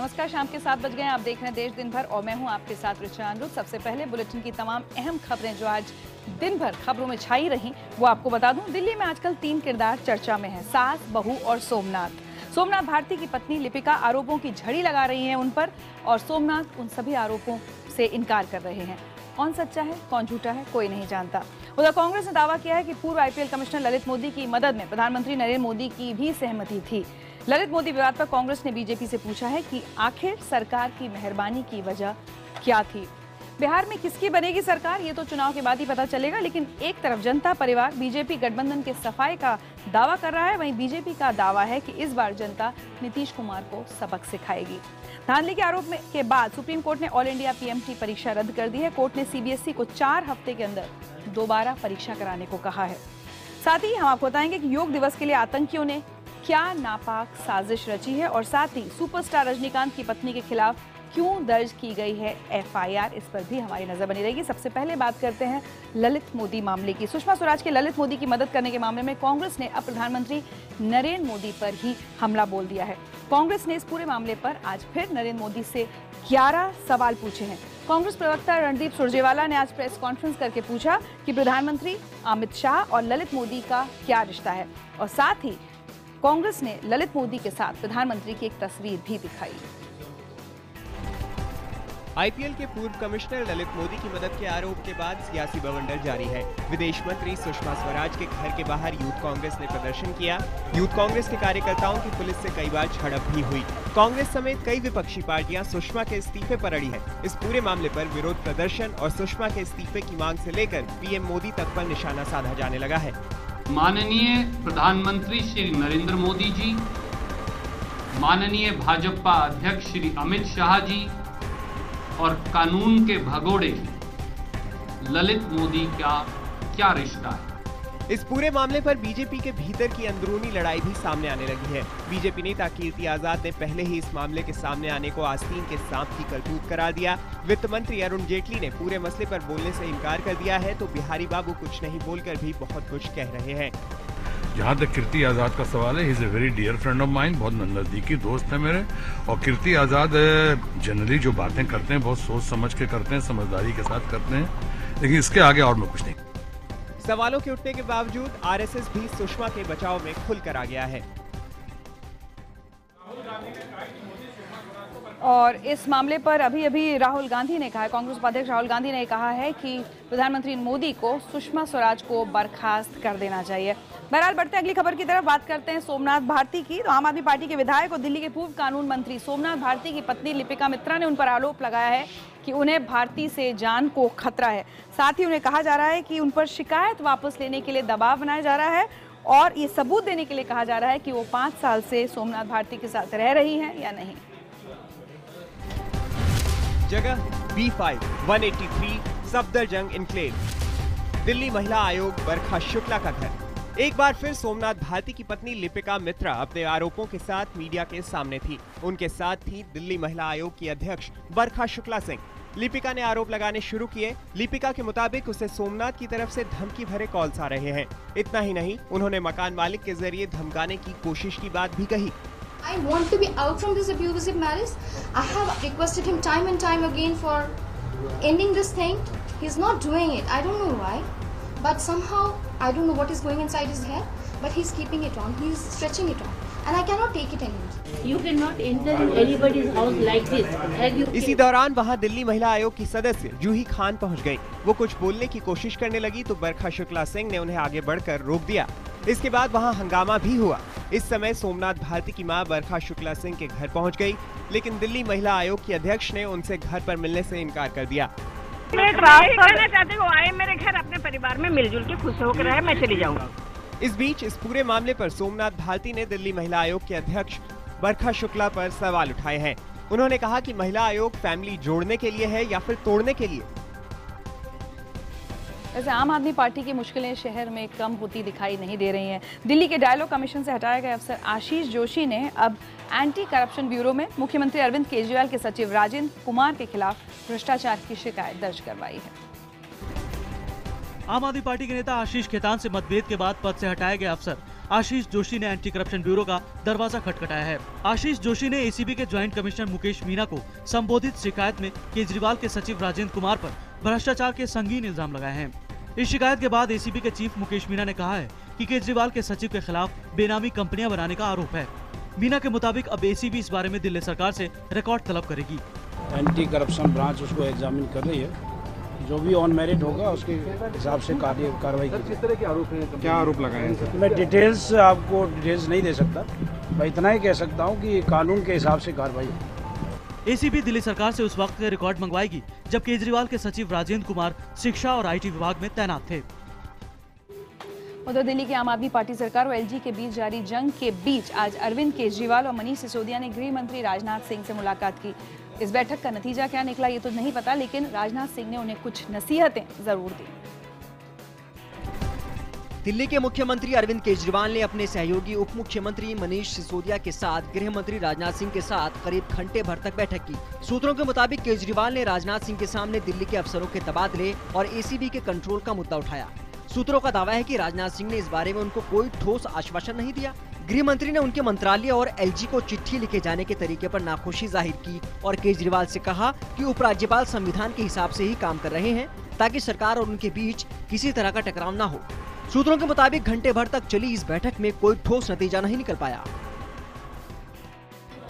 नमस्कार, शाम के 7 बज गए। आप देख रहे हैं देश दिन भर और मैं हूं आपके साथ ऋचा अनुरुद्ध। सबसे पहले बुलेटिन की तमाम अहम खबरें जो आज दिन भर खबरों में छाई रही वो आपको बता दूं। दिल्ली में आजकल 3 किरदार चर्चा में हैं, सास, बहू और सोमनाथ भारती की पत्नी लिपिका आरोपों की झड़ी लगा रही हैं उन पर, और सोमनाथ उन सभी आरोपों से इनकार कर रहे हैं। कौन सच्चा है कौन झूठा है कोई नहीं जानता। उधर कांग्रेस ने दावा किया है कि पूर्व आईपीएल कमिश्नर ललित मोदी की मदद में प्रधानमंत्री नरेंद्र मोदी की भी सहमति थी। ललित मोदी विवाद पर कांग्रेस ने बीजेपी से पूछा है कि आखिर सरकार की मेहरबानी की वजह क्या थी। बिहार में किसकी बनेगी सरकार ये तो चुनाव के बाद ही पता चलेगा, लेकिन एक तरफ जनता परिवार बीजेपी गठबंधन के सफाई का दावा कर रहा है, वहीं बीजेपी का दावा है कि इस बार जनता नीतीश कुमार को सबक सिखाएगी। धांधली के आरोप के बाद सुप्रीम कोर्ट ने ऑल इंडिया पीएमटी परीक्षा रद्द कर दी है। कोर्ट ने सीबीएसई को 4 हफ्ते के अंदर दोबारा परीक्षा कराने को कहा है। साथ ही हम आपको बताएंगे कि योग दिवस के लिए आतंकियों ने क्या नापाक साजिश रची है, और साथ ही सुपरस्टार रजनीकांत की पत्नी के खिलाफ क्यों दर्ज की गई है एफआईआर, इस पर भी हमारी नजर बनी रहेगी। सबसे पहले बात करते हैं ललित मोदी मामले की। सुषमा स्वराज के ललित मोदी की मदद करने के मामले में कांग्रेस ने अब प्रधानमंत्री नरेंद्र मोदी पर ही हमला बोल दिया है। कांग्रेस ने इस पूरे मामले पर आज फिर नरेंद्र मोदी से 11 सवाल पूछे हैं। कांग्रेस प्रवक्ता रणदीप सुरजेवाला ने आज प्रेस कॉन्फ्रेंस करके पूछा कि प्रधानमंत्री अमित शाह और ललित मोदी का क्या रिश्ता है, और साथ ही कांग्रेस ने ललित मोदी के साथ प्रधानमंत्री की एक तस्वीर भी दिखाई। आईपीएल के पूर्व कमिश्नर ललित मोदी की मदद के आरोप के बाद सियासी बवंडर जारी है। विदेश मंत्री सुषमा स्वराज के घर के बाहर यूथ कांग्रेस ने प्रदर्शन किया। यूथ कांग्रेस के कार्यकर्ताओं की पुलिस से कई बार झड़प भी हुई। कांग्रेस समेत कई विपक्षी पार्टियां सुषमा के इस्तीफे पर अड़ी है। इस पूरे मामले पर विरोध प्रदर्शन और सुषमा के इस्तीफे की मांग से लेकर पीएम मोदी तक पर निशाना साधा जाने लगा है। माननीय प्रधानमंत्री श्री नरेंद्र मोदी जी, माननीय भाजपा अध्यक्ष श्री अमित शाह जी और कानून के भगोड़े ललित मोदी का क्या रिश्ता है। इस पूरे मामले पर बीजेपी के भीतर की अंदरूनी लड़ाई भी सामने आने लगी है। बीजेपी नेता कीर्ति आजाद ने पहले ही इस मामले के सामने आने को आस्तीन के सांप की करतूत करार दिया। वित्त मंत्री अरुण जेटली ने पूरे मसले पर बोलने से इनकार कर दिया है, तो बिहारी बाबू कुछ नहीं बोलकर भी बहुत कुछ कह रहे हैं। जहाँ तक कीर्ति आजाद का सवाल है, he is a very dear friend of mine, बहुत नजदीकी दोस्त है मेरे। और कीर्ति आजाद जनरली जो बातें करते हैं बहुत सोच समझ के करते हैं, समझदारी के साथ करते हैं, लेकिन इसके आगे और मैं कुछ नहीं। सवालों के उठने के बावजूद आरएसएस भी सुषमा के बचाव में खुलकर आ गया है। और इस मामले पर अभी राहुल गांधी ने कहा है, कांग्रेस उपाध्यक्ष राहुल गांधी ने कहा है कि प्रधानमंत्री मोदी को सुषमा स्वराज को बर्खास्त कर देना चाहिए। बहरहाल बढ़ते अगली खबर की तरफ बात करते हैं सोमनाथ भारती की। तो आम आदमी पार्टी के विधायक और दिल्ली के पूर्व कानून मंत्री सोमनाथ भारती की पत्नी लिपिका मित्रा ने उन पर आरोप लगाया है कि उन्हें भारती से जान को खतरा है। साथ ही उन्हें कहा जा रहा है कि उन पर शिकायत वापस लेने के लिए दबाव बनाया जा रहा है, और ये सबूत देने के लिए कहा जा रहा है कि वो 5 साल से सोमनाथ भारती के साथ रह रही हैं या नहीं। जगह B5 183 सफदरजंग इनक्लेव, दिल्ली महिला आयोग बरखा शुक्ला का घर। एक बार फिर सोमनाथ भारती की पत्नी लिपिका मित्रा अपने आरोपों के साथ मीडिया के सामने थी। उनके साथ थी दिल्ली महिला आयोग की अध्यक्ष बरखा शुक्ला सिंह। लिपिका ने आरोप लगाने शुरू किए। लिपिका के मुताबिक उसे सोमनाथ की तरफ से धमकी भरे कॉल्स आ रहे हैं। इतना ही नहीं, उन्होंने मकान मालिक के जरिए धमकाने की कोशिश की बात भी कही। I want to be out from this abusive marriage. I have requested him time and time again for ending this thing. He's not doing it. I don't know why, but somehow I don't know what is going inside his head, but he's keeping it on. He's stretching it on, and I cannot take it anymore. You cannot enter in anybody's house like this. इसी दौरान वहां दिल्ली महिला आयोग की सदस्य जूही खान पहुंच गई। वो कुछ बोलने की कोशिश करने लगी तो बरखा शुक्ला सिंह ने उन्हें आगे बढ़कर रोक दिया। इसके बाद वहां हंगामा भी हुआ। इस समय सोमनाथ भारती की मां बरखा शुक्ला सिंह के घर पहुंच गई, लेकिन दिल्ली महिला आयोग की अध्यक्ष ने उनसे घर पर मिलने से इनकार कर दिया। मैं कहना चाहती हूँ, आए मेरे घर, अपने परिवार में मिलजुल के खुश होकर रहे, मैं चली जाऊंगा। इस बीच इस पूरे मामले पर सोमनाथ भारती ने दिल्ली महिला आयोग के अध्यक्ष बरखा शुक्ला पर सवाल उठाए हैं। उन्होंने कहा कि महिला आयोग फैमिली जोड़ने के लिए है या फिर तोड़ने के लिए। वैसे आम आदमी पार्टी की मुश्किलें शहर में कम होती दिखाई नहीं दे रही हैं। दिल्ली के डायलॉग कमीशन से हटाए गए अफसर आशीष जोशी ने अब एंटी करप्शन ब्यूरो में मुख्यमंत्री अरविंद केजरीवाल के सचिव राजेंद्र कुमार के खिलाफ भ्रष्टाचार की शिकायत दर्ज करवाई है। आम आदमी पार्टी के नेता आशीष खेतान से मतभेद के बाद पद से हटाए गए अफसर आशीष जोशी ने एंटी करप्शन ब्यूरो का दरवाजा खटखटाया है। आशीष जोशी ने एसीबी के ज्वाइंट कमिश्नर मुकेश मीना को संबोधित शिकायत में केजरीवाल के सचिव राजेंद्र कुमार पर भ्रष्टाचार के संगीन इल्जाम लगाए हैं। इस शिकायत के बाद एसीबी के चीफ मुकेश मीना ने कहा है कि केजरीवाल के सचिव के खिलाफ बेनामी कंपनियां बनाने का आरोप है। मीना के मुताबिक अब एसीबी इस बारे में दिल्ली सरकार से रिकॉर्ड तलब करेगी। एंटी करप्शन ब्रांच उसको एग्जामिन कर रही है, जो भी ऑन मेरिट होगा उसके हिसाब से कार्रवाई की। किस तरह के आरोप हैं? क्या आरोप लगाए हैं सर? मैं आपको डिटेल्स नहीं दे सकता, मैं इतना ही कह सकता हूँ कि कानून के हिसाब से कार्रवाई। एसीबी दिल्ली सरकार से उस वक्त के रिकॉर्ड मंगवाएगी जब केजरीवाल के सचिव राजेंद्र कुमार शिक्षा और आईटी विभाग में तैनात थे। उधर दिल्ली की आम आदमी पार्टी सरकार और एलजी के बीच जारी जंग के बीच आज अरविंद केजरीवाल और मनीष सिसोदिया ने गृह मंत्री राजनाथ सिंह से मुलाकात की। इस बैठक का नतीजा क्या निकला ये तो नहीं पता, लेकिन राजनाथ सिंह ने उन्हें कुछ नसीहतें जरूर दी। दिल्ली के मुख्यमंत्री अरविंद केजरीवाल ने अपने सहयोगी उप मुख्यमंत्री मनीष सिसोदिया के साथ गृह मंत्री राजनाथ सिंह के साथ करीब घंटे भर तक बैठक की। सूत्रों के मुताबिक केजरीवाल ने राजनाथ सिंह के सामने दिल्ली के अफसरों के तबादले और एसीबी के कंट्रोल का मुद्दा उठाया। सूत्रों का दावा है कि राजनाथ सिंह ने इस बारे में उनको कोई ठोस आश्वासन नहीं दिया। गृह मंत्री ने उनके मंत्रालय और एलजी को चिट्ठी लिखे जाने के तरीके पर नाखुशी जाहिर की और केजरीवाल से कहा कि उपराज्यपाल संविधान के हिसाब से ही काम कर रहे हैं ताकि सरकार और उनके बीच किसी तरह का टकराव न हो। सूत्रों के मुताबिक घंटे भर तक चली इस बैठक में कोई ठोस नतीजा नहीं निकल पाया।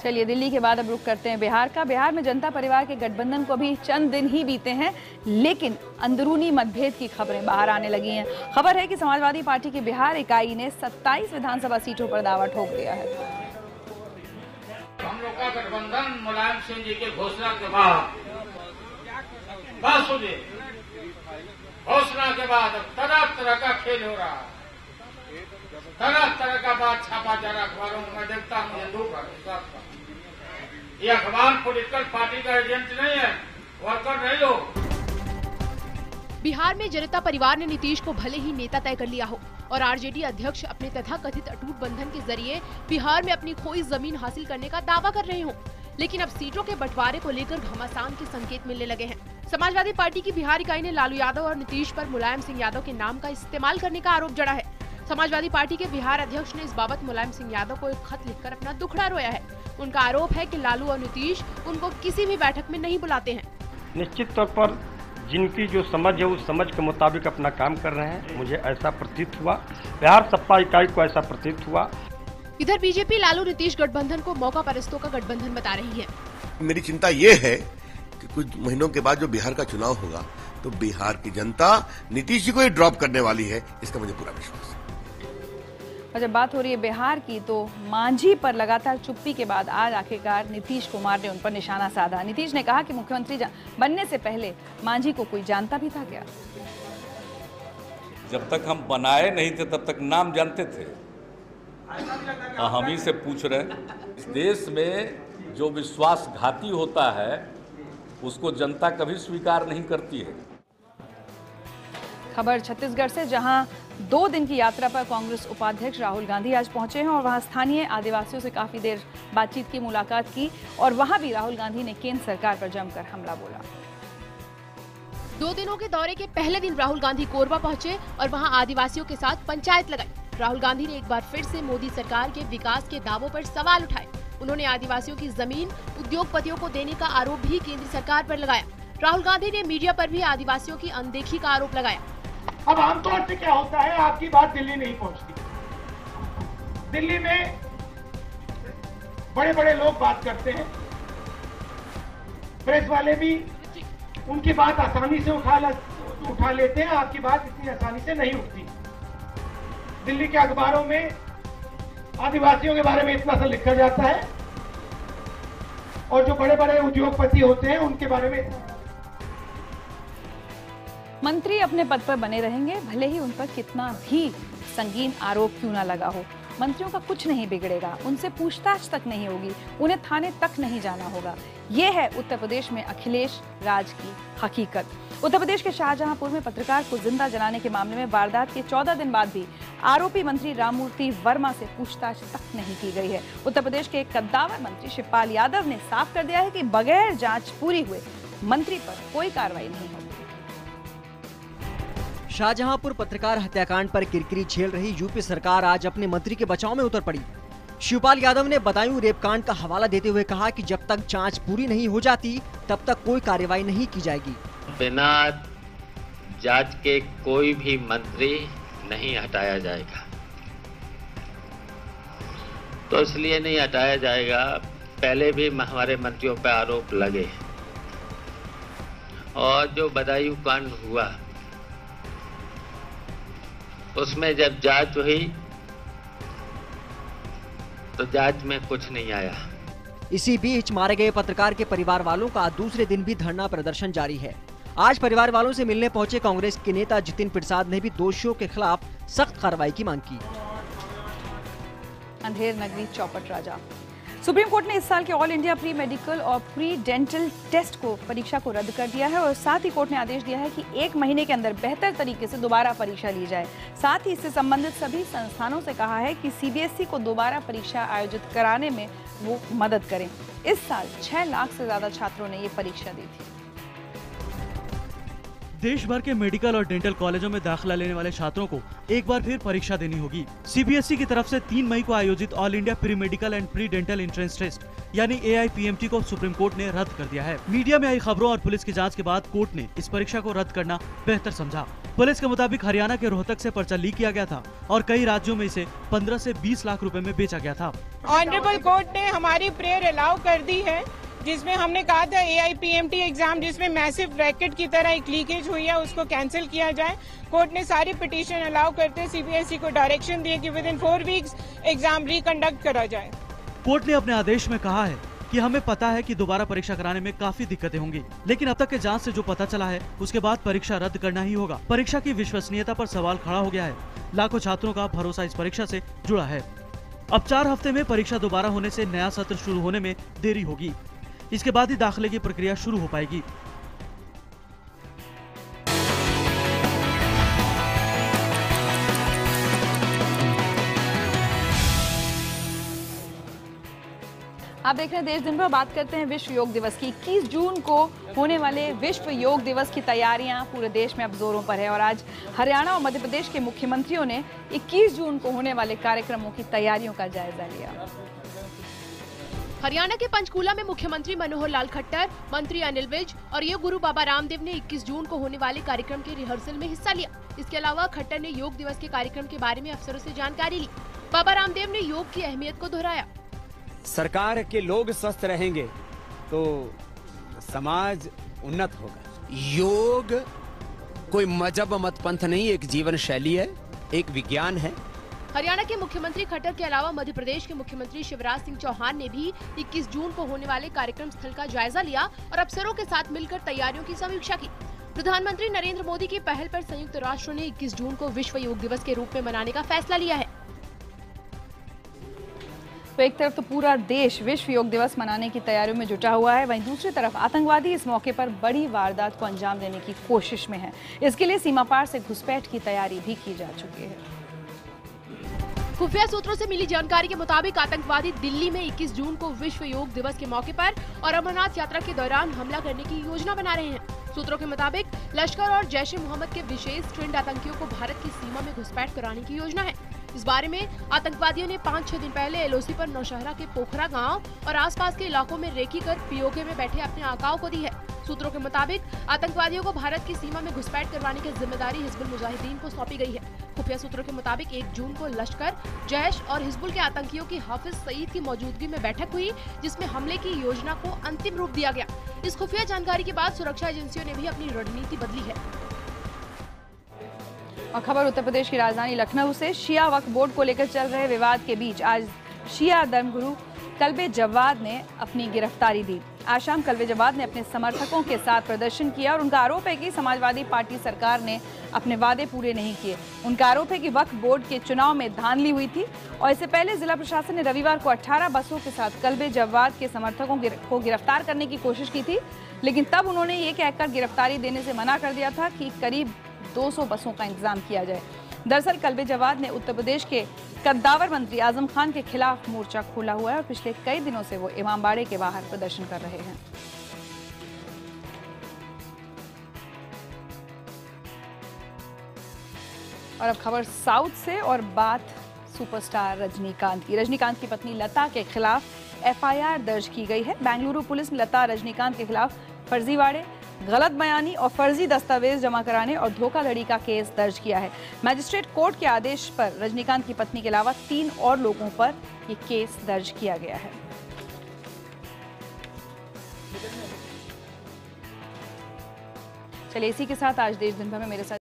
चलिए दिल्ली के बाद अब रुक करते हैं बिहार का। बिहार में जनता परिवार के गठबंधन को भी चंद दिन ही बीते हैं, लेकिन अंदरूनी मतभेद की खबरें बाहर आने लगी हैं। खबर है कि समाजवादी पार्टी की बिहार इकाई ने 27 विधानसभा सीटों पर दावा ठोक दिया है। हम लोग का गठबंधन मुलायम सिंह जी के घोषणा के बाद घोषणा के बाद तरह तरह का खेल हो रहा है, तरह तरह का बात छापा जा रहा अखबारों में। मैं देखता हूँ ये अखबार पॉलिटिकल पार्टी का एजेंट नहीं है, वर्कर नहीं हो। बिहार में जनता परिवार ने नीतीश को भले ही नेता तय कर लिया हो और आरजेडी अध्यक्ष अपने तथाकथित अटूट बंधन के जरिए बिहार में अपनी खोई जमीन हासिल करने का दावा कर रहे हो, लेकिन अब सीटों के बंटवारे को लेकर घमासान के संकेत मिलने लगे हैं। समाजवादी पार्टी की बिहार इकाई ने लालू यादव और नीतीश पर मुलायम सिंह यादव के नाम का इस्तेमाल करने का आरोप जड़ा है। समाजवादी पार्टी के बिहार अध्यक्ष ने इस बाबत मुलायम सिंह यादव को एक खत लिखकर अपना दुखड़ा रोया है। उनका आरोप है कि लालू और नीतीश उनको किसी भी बैठक में नहीं बुलाते हैं। निश्चित तौर पर जिनकी जो समझ है उस समझ के मुताबिक अपना काम कर रहे हैं, मुझे ऐसा प्रतीत हुआ। बिहार सपा इकाई को ऐसा प्रतीत हुआ। इधर बीजेपी लालू नीतीश गठबंधन को मौका परस्तों का गठबंधन बता रही है। मेरी चिंता ये है कि कुछ महीनों के बाद जो बिहार का चुनाव होगा तो बिहार की जनता नीतीश जी को ही ड्रॉप करने वाली है, इसका मुझे पूरा विश्वास है। और जब बात हो रही है बिहार की, तो मांझी पर लगातार चुप्पी के बाद आज आखिरकार नीतीश कुमार ने उन पर निशाना साधा। नीतीश ने कहा कि मुख्यमंत्री बनने से पहले मांझी को कोई जानता भी था क्या? जब तक हम बनाए नहीं थे तब तक नाम जानते थे। हम ही से पूछ रहे हैं, इस देश में जो विश्वासघाती होता है उसको जनता कभी स्वीकार नहीं करती है। खबर छत्तीसगढ़ से, जहां 2 दिन की यात्रा पर कांग्रेस उपाध्यक्ष राहुल गांधी आज पहुंचे हैं और वहां स्थानीय आदिवासियों से काफी देर बातचीत की, मुलाकात की और वहां भी राहुल गांधी ने केंद्र सरकार पर जमकर हमला बोला। 2 दिनों के दौरे के पहले दिन राहुल गांधी कोरबा पहुंचे और वहां आदिवासियों के साथ पंचायत लगाई। राहुल गांधी ने एक बार फिर से मोदी सरकार के विकास के दावों पर सवाल उठाए। उन्होंने आदिवासियों की जमीन उद्योगपतियों को देने का आरोप भी केंद्र सरकार पर लगाया। राहुल गांधी ने मीडिया पर भी आदिवासियों की अनदेखी का आरोप लगाया। अब आमतौर से क्या होता है, आपकी बात दिल्ली नहीं पहुंचती। दिल्ली में बड़े बड़े लोग बात करते हैं, प्रेस वाले भी उनकी बात आसानी से उठा लेते हैं, आपकी बात इतनी आसानी से नहीं उठती। दिल्ली के अखबारों में आदिवासियों के बारे में इतना सा लिखा जाता है और जो बड़े बड़े उद्योगपति होते हैं उनके बारे में। मंत्री अपने पद पर बने रहेंगे, भले ही उन पर कितना भी संगीन आरोप क्यों ना लगा हो। मंत्रियों का कुछ नहीं बिगड़ेगा, उनसे पूछताछ तक नहीं होगी, उन्हें थाने तक नहीं जाना होगा। ये है उत्तर प्रदेश में अखिलेश राज की हकीकत। उत्तर प्रदेश के शाहजहांपुर में पत्रकार को जिंदा जलाने के मामले में वारदात के 14 दिन बाद भी आरोपी मंत्री राममूर्ति वर्मा से पूछताछ तक नहीं की गई है। उत्तर प्रदेश के कद्दावर मंत्री शिवपाल यादव ने साफ कर दिया है कि बगैर जांच पूरी हुए मंत्री पर कोई कार्रवाई नहीं होगी। शाहजहांपुर पत्रकार हत्याकांड पर किरकिरी झेल रही यूपी सरकार आज अपने मंत्री के बचाव में उतर पड़ी। शिवपाल यादव ने बदायूं रेप कांड का हवाला देते हुए कहा कि जब तक जांच पूरी नहीं हो जाती तब तक कोई कार्रवाई नहीं की जाएगी। बिना जांच के कोई भी मंत्री नहीं हटाया जाएगा, तो इसलिए नहीं हटाया जाएगा, पहले भी हमारे मंत्रियों पर आरोप लगे और जो बदायूं कांड हुआ उसमें जब जांच हुई तो जांच में कुछ नहीं आया। इसी बीच मारे गए पत्रकार के परिवार वालों का दूसरे दिन भी धरना प्रदर्शन जारी है। आज परिवार वालों से मिलने पहुंचे कांग्रेस के नेता जितिन प्रसाद ने भी दोषियों के खिलाफ सख्त कार्रवाई की मांग की। अंधेर नगरी चौपट राजा। सुप्रीम कोर्ट ने इस साल के ऑल इंडिया प्री मेडिकल और प्री डेंटल टेस्ट को परीक्षा को रद्द कर दिया है और साथ ही कोर्ट ने आदेश दिया है कि 1 महीने के अंदर बेहतर तरीके से दोबारा परीक्षा ली जाए। साथ ही इससे संबंधित सभी संस्थानों से कहा है कि सीबीएसई को दोबारा परीक्षा आयोजित कराने में वो मदद करें। इस साल 6 लाख से ज्यादा छात्रों ने ये परीक्षा दी थी। देश भर के मेडिकल और डेंटल कॉलेजों में दाखिला लेने वाले छात्रों को एक बार फिर परीक्षा देनी होगी। सीबीएसई की तरफ से 3 मई को आयोजित all India pre medical and pre dental entrance test यानी AIPMT को सुप्रीम कोर्ट ने रद्द कर दिया है। मीडिया में आई खबरों और पुलिस की जांच के बाद कोर्ट ने इस परीक्षा को रद्द करना बेहतर समझा। पुलिस के मुताबिक हरियाणा के रोहतक से पर्चा लीक किया गया था और कई राज्यों में इसे 15 से 20 लाख रुपए में बेचा गया था। ऑनरेबल कोर्ट ने हमारी प्रेयर अलाउ कर दी है, जिसमें हमने कहा था AIPMT एग्जाम जिसमें मैसिव रैकेट की तरह एक लीकेज हुई है उसको कैंसिल किया जाए। कोर्ट ने सारी पिटीशन अलाउ करते CBSE को डायरेक्शन दिए कि with in 4 weeks exam reconduct करा जाए। कोर्ट ने अपने आदेश में कहा है कि हमें पता है कि दोबारा परीक्षा कराने में काफी दिक्कतें होंगी, लेकिन अब तक के जांच से जो पता चला है उसके बाद परीक्षा रद्द करना ही होगा। परीक्षा की विश्वसनीयता पर सवाल खड़ा हो गया है। लाखों छात्रों का भरोसा इस परीक्षा से जुड़ा है। अब 4 हफ्ते में परीक्षा दोबारा होने से नया सत्र शुरू होने में देरी होगी। इसके बाद ही दाखिले की प्रक्रिया शुरू हो पाएगी। आप देख रहे हैं देश दिन भर। बात करते हैं विश्व योग दिवस की। 21 जून को होने वाले विश्व योग दिवस की तैयारियां पूरे देश में अब जोरों पर है और आज हरियाणा और मध्य प्रदेश के मुख्यमंत्रियों ने 21 जून को होने वाले कार्यक्रमों की तैयारियों का जायजा लिया। हरियाणा के पंचकूला में मुख्यमंत्री मनोहर लाल खट्टर, मंत्री अनिल विज और योग गुरु बाबा रामदेव ने 21 जून को होने वाले कार्यक्रम के रिहर्सल में हिस्सा लिया। इसके अलावा खट्टर ने योग दिवस के कार्यक्रम के बारे में अफसरों से जानकारी ली। बाबा रामदेव ने योग की अहमियत को दोहराया। सरकार के लोग स्वस्थ रहेंगे तो समाज उन्नत होगा। योग कोई मजहब मत पंथ नहीं, एक जीवन शैली है, एक विज्ञान है। हरियाणा के मुख्यमंत्री खट्टर के अलावा मध्य प्रदेश के मुख्यमंत्री शिवराज सिंह चौहान ने भी 21 जून को होने वाले कार्यक्रम स्थल का जायजा लिया और अफसरों के साथ मिलकर तैयारियों की समीक्षा की। प्रधानमंत्री नरेंद्र मोदी की पहल पर संयुक्त राष्ट्र ने 21 जून को विश्व योग दिवस के रूप में मनाने का फैसला लिया है। तो एक तरफ तो पूरा देश विश्व योग दिवस मनाने की तैयारियों में जुटा हुआ है, वहीं दूसरी तरफ आतंकवादी इस मौके पर बड़ी वारदात को अंजाम देने की कोशिश में है। इसके लिए सीमा पार से घुसपैठ की तैयारी भी की जा चुकी है। खुफिया सूत्रों से मिली जानकारी के मुताबिक आतंकवादी दिल्ली में 21 जून को विश्व योग दिवस के मौके पर और अमरनाथ यात्रा के दौरान हमला करने की योजना बना रहे हैं। सूत्रों के मुताबिक लश्कर और जैश-ए-मोहम्मद के विशेष ट्रेंड आतंकियों को भारत की सीमा में घुसपैठ कराने की योजना है। इस बारे में आतंकवादियों ने 5-6 दिन पहले LOC पर नौशहरा के पोखरा गांव और आसपास के इलाकों में रेकी कर POK में बैठे अपने आकाओं को दी है। सूत्रों के मुताबिक आतंकवादियों को भारत की सीमा में घुसपैठ करवाने की जिम्मेदारी हिजबुल मुजाहिदीन को सौंपी गई है। खुफिया सूत्रों के मुताबिक 1 जून को लश्कर, जैश और हिजबुल के आतंकियों की हाफिज सईद की मौजूदगी में बैठक हुई, जिसमें हमले की योजना को अंतिम रूप दिया गया। इस खुफिया जानकारी के बाद सुरक्षा एजेंसियों ने भी अपनी रणनीति बदली है। और खबर उत्तर प्रदेश की राजधानी लखनऊ से। शिया वक्फ बोर्ड को लेकर चल रहे विवाद के बीच आज शिया धर्मगुरु कल्बे जवाद ने अपनी गिरफ्तारी दी। आज शाम कल्बे जवाद ने अपने समर्थकों के साथ प्रदर्शन किया और उनका आरोप है कि समाजवादी पार्टी सरकार ने अपने वादे पूरे नहीं किए। उनका आरोप है कि वक्फ बोर्ड के चुनाव में धांधली हुई थी और इससे पहले जिला प्रशासन ने रविवार को 18 बसों के साथ कल्बे जवाद के समर्थकों को गिरफ्तार करने की कोशिश की थी, लेकिन तब उन्होंने ये कहकर गिरफ्तारी देने से मना कर दिया था कि करीब 200 बसों का इंतजाम किया जाए। दरअसल कल्बे जवाद ने उत्तर प्रदेश के कद्दावर मंत्री आजम खान के खिलाफ मोर्चा खोला हुआ है और पिछले कई दिनों से वो इमामबाड़े के बाहर प्रदर्शन कर रहे हैं। और अब खबर साउथ से और बात सुपरस्टार रजनीकांत की। रजनीकांत की पत्नी लता के खिलाफ एफआईआर दर्ज की गई है। बेंगलुरु पुलिस ने लता रजनीकांत के खिलाफ फर्जीवाड़े, गलत बयानी और फर्जी दस्तावेज जमा कराने और धोखाधड़ी का केस दर्ज किया है। मैजिस्ट्रेट कोर्ट के आदेश पर रजनीकांत की पत्नी के अलावा 3 और लोगों पर यह केस दर्ज किया गया है। चलिए इसी के साथ आज देश दिन भर में मेरे साथ